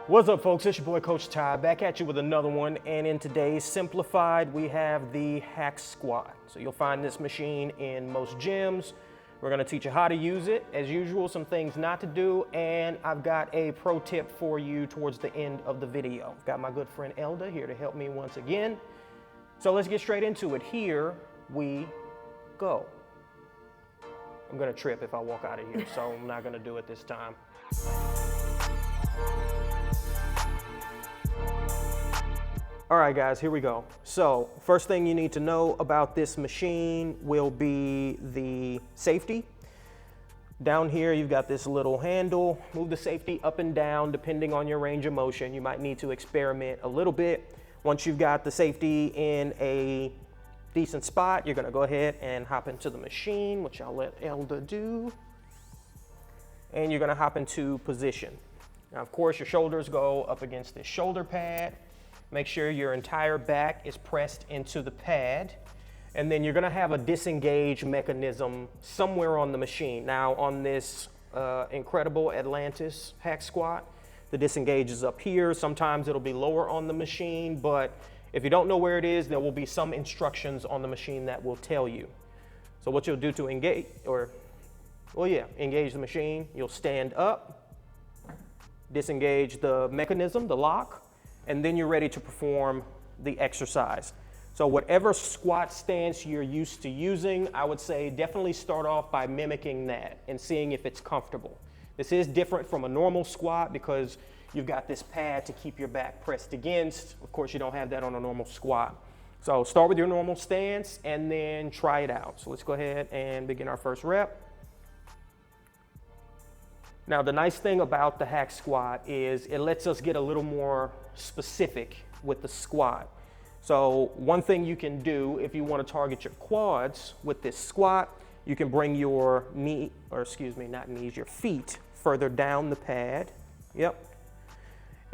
What's up, folks? It's your boy Coach Ty, back at you with another one. And in today's Simplified, we have the hack squat. So you'll find this machine in most gyms. We're gonna teach you how to use it. As usual, some things not to do, and I've got a pro tip for you towards the end of the video. I've got my good friend Elda here to help me once again. So let's get straight into it. Here we go. I'm gonna trip if I walk out of here, so I'm not gonna do it this time. All right, guys, here we go. So first thing you need to know about this machine will be the safety. Down here, you've got this little handle. Move the safety up and down depending on your range of motion. You might need to experiment a little bit. Once you've got the safety in a decent spot, you're gonna go ahead and hop into the machine, which I'll let Elda do. And you're gonna hop into position. Now, of course, your shoulders go up against this shoulder pad. Make sure your entire back is pressed into the pad. And then you're gonna have a disengage mechanism somewhere on the machine. Now on this incredible Atlantis hack squat, the disengage is up here. Sometimes it'll be lower on the machine, but if you don't know where it is, there will be some instructions on the machine that will tell you. So what you'll do to engage, engage the machine, you'll stand up, disengage the mechanism, the lock, and then you're ready to perform the exercise. So whatever squat stance you're used to using, I would say definitely start off by mimicking that and seeing if it's comfortable. This is different from a normal squat because you've got this pad to keep your back pressed against. Of course, you don't have that on a normal squat. So start with your normal stance and then try it out. So let's go ahead and begin our first rep. Now, the nice thing about the hack squat is it lets us get a little more specific with the squat. So one thing you can do if you want to target your quads with this squat, you can bring your your feet further down the pad. Yep.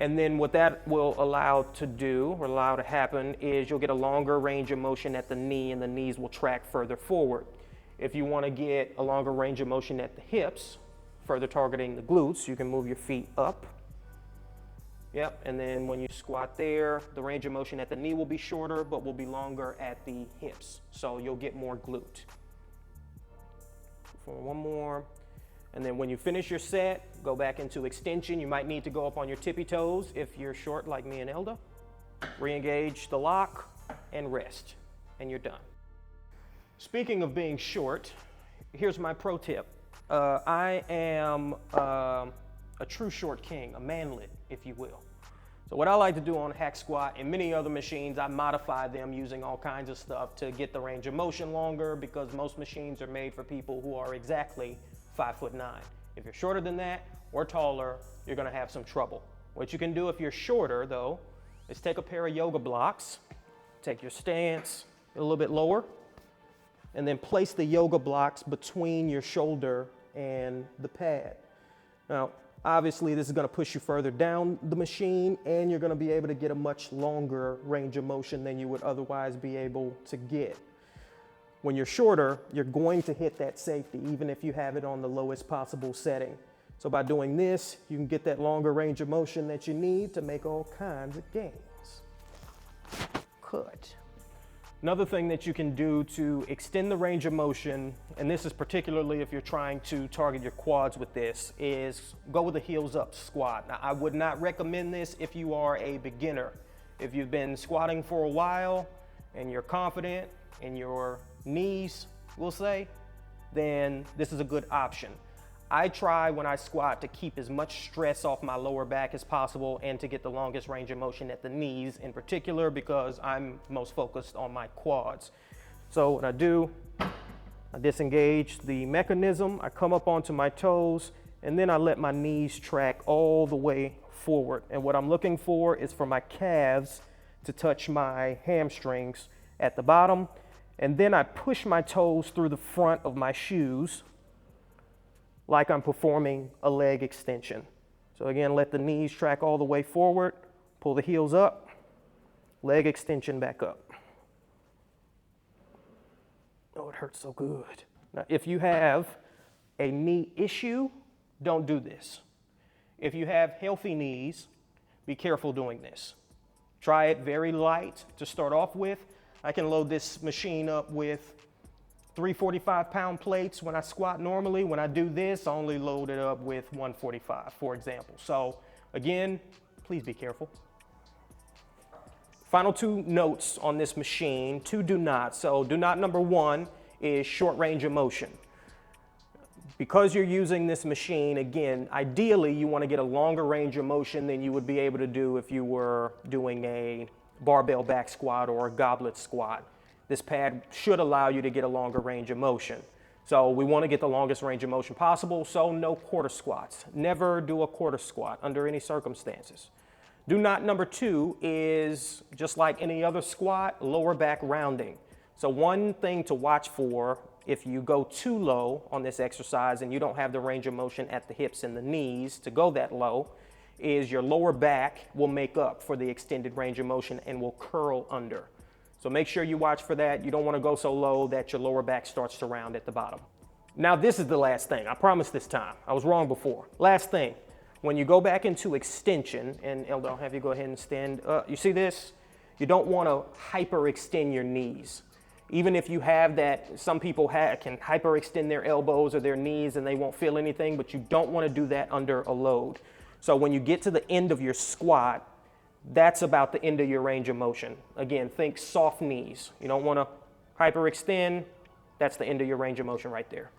And then what that will allow to happen is you'll get a longer range of motion at the knee and the knees will track further forward. If you want to get a longer range of motion at the hips, further targeting the glutes, you can move your feet up. Yep, and then when you squat there, the range of motion at the knee will be shorter, but will be longer at the hips. So you'll get more glute. For one more. And then when you finish your set, go back into extension. You might need to go up on your tippy toes if you're short like me and Elda. Re-engage the lock and rest, and you're done. Speaking of being short, here's my pro tip. I am a true short king, a manlet, if you will. So what I like to do on hack squat and many other machines, I modify them using all kinds of stuff to get the range of motion longer because most machines are made for people who are exactly 5'9". If you're shorter than that or taller, you're gonna have some trouble. What you can do if you're shorter though, is take a pair of yoga blocks, take your stance a little bit lower, and then place the yoga blocks between your shoulder and the pad. Now, obviously this is gonna push you further down the machine and you're gonna be able to get a much longer range of motion than you would otherwise be able to get. When you're shorter, you're going to hit that safety even if you have it on the lowest possible setting. So by doing this, you can get that longer range of motion that you need to make all kinds of gains. Cut. Another thing that you can do to extend the range of motion, and this is particularly if you're trying to target your quads with this, is go with a heels up squat. Now, I would not recommend this if you are a beginner. If you've been squatting for a while and you're confident in your knees, we'll say, then this is a good option. I try when I squat to keep as much stress off my lower back as possible and to get the longest range of motion at the knees in particular because I'm most focused on my quads. So what I do, I disengage the mechanism, I come up onto my toes, and then I let my knees track all the way forward. And what I'm looking for is for my calves to touch my hamstrings at the bottom, and then I push my toes through the front of my shoes like I'm performing a leg extension. So again, let the knees track all the way forward, pull the heels up, leg extension back up. Oh, it hurts so good. Now, if you have a knee issue, don't do this. If you have healthy knees, be careful doing this. Try it very light to start off with. I can load this machine up with 3 45-pound plates when I squat normally. When I do this, I only load it up with 145, for example. So again, please be careful. Final 2 notes on this machine, 2 do not. So do not number 1 is short range of motion. Because you're using this machine, again, ideally you want to get a longer range of motion than you would be able to do if you were doing a barbell back squat or a goblet squat. This pad should allow you to get a longer range of motion. So we want to get the longest range of motion possible, so no quarter squats. Never do a quarter squat under any circumstances. Do not number 2 is, just like any other squat, lower back rounding. So one thing to watch for if you go too low on this exercise and you don't have the range of motion at the hips and the knees to go that low, is your lower back will make up for the extended range of motion and will curl under. So make sure you watch for that. You don't want to go so low that your lower back starts to round at the bottom. Now this is the last thing. I promise this time. I was wrong before. Last thing. When you go back into extension, and Elder, I'll have you go ahead and stand up. You see this? You don't want to hyperextend your knees. Even if you have that, some people can hyperextend their elbows or their knees and they won't feel anything, but you don't want to do that under a load. So when you get to the end of your squat, that's about the end of your range of motion. Again, think soft knees. You don't want to hyperextend. That's the end of your range of motion right there.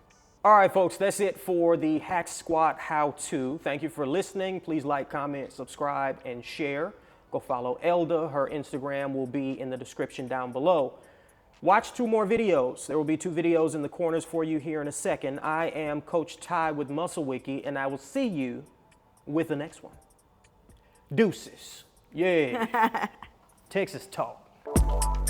All right, folks, that's it for the hack squat how-to. Thank you for listening. Please like, comment, subscribe, and share. Go follow Elda. Her Instagram will be in the description down below. Watch 2 more videos. There will be 2 videos in the corners for you here in a second. I am Coach Ty with Muscle Wiki, and I will see you with the next one. Deuces. Yeah. Texas talk.